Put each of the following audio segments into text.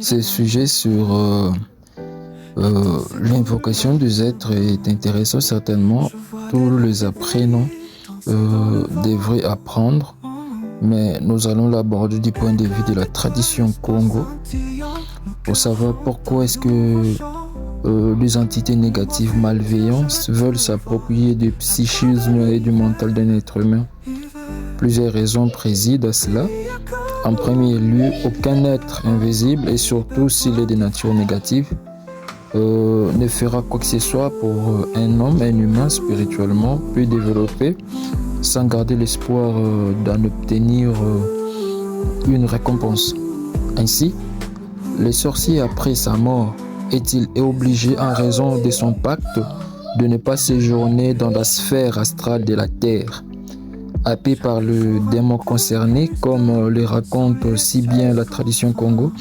Ce sujet sur l'invocation des êtres est intéressant certainement. Tous les apprenants devraient apprendre, mais nous allons l'aborder du point de vue de la tradition Congo pour savoir pourquoi est-ce que les entités négatives malveillantes veulent s'approprier du psychisme et du mental d'un être humain. Plusieurs raisons président à cela. En premier lieu, aucun être invisible, et surtout s'il est de nature négative, ne fera quoi que ce soit pour un homme, un humain spirituellement plus développé, sans garder l'espoir d'en obtenir une récompense. Ainsi, le sorcier après sa mort est-il obligé en raison de son pacte de ne pas séjourner dans la sphère astrale de la Terre? Happé par le démon concerné, comme le raconte si bien la tradition Congo,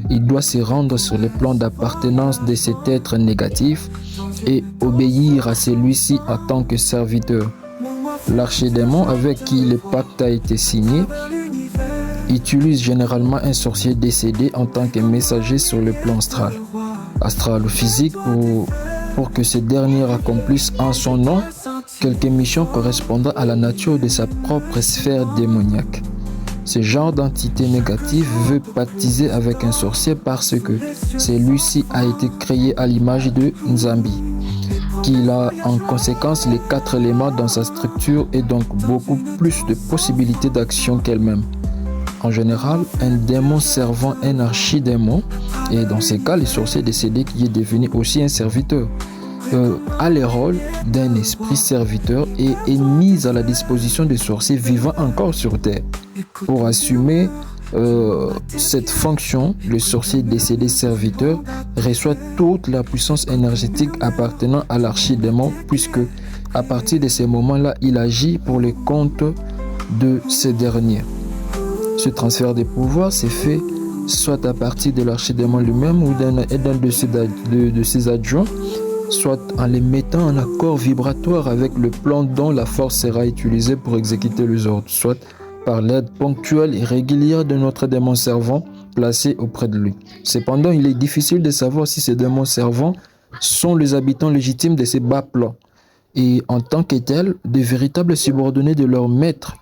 il doit se rendre sur le plan d'appartenance de cet être négatif et obéir à celui-ci en tant que serviteur. L'archidémon avec qui le pacte a été signé utilise généralement un sorcier décédé en tant que messager sur le plan astral ou physique pour que ce dernier accomplisse en son nom quelques missions correspondant à la nature de sa propre sphère démoniaque. Ce genre d'entité négative veut baptiser avec un sorcier parce que celui-ci a été créé à l'image de Nzambi, qu'il a en conséquence les 4 éléments dans sa structure et donc beaucoup plus de possibilités d'action qu'elle-même. En général, un démon servant un archidémon, et dans ces cas, le sorcier décédé qui est devenu aussi un serviteur, a le rôle d'un esprit serviteur et est mis à la disposition des sorciers vivant encore sur terre. Pour assumer cette fonction, le sorcier décédé serviteur reçoit toute la puissance énergétique appartenant à l'archidémon, puisque à partir de ces moments-là, il agit pour le compte de ces derniers. Ce transfert de pouvoir s'est fait soit à partir de l'archidémon lui-même ou d'un de ses adjoints, soit en les mettant en accord vibratoire avec le plan dont la force sera utilisée pour exécuter les ordres, soit par l'aide ponctuelle et régulière de notre démon servant placé auprès de lui. Cependant, il est difficile de savoir si ces démons servants sont les habitants légitimes de ces bas plans et en tant que tels, de véritables subordonnés de leur maître,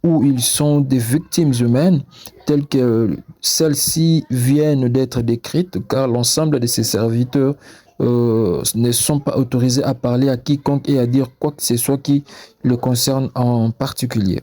où ils sont des victimes humaines telles que celles-ci viennent d'être décrites, car l'ensemble de ces serviteurs ne sont pas autorisés à parler à quiconque et à dire quoi que ce soit qui le concerne en particulier.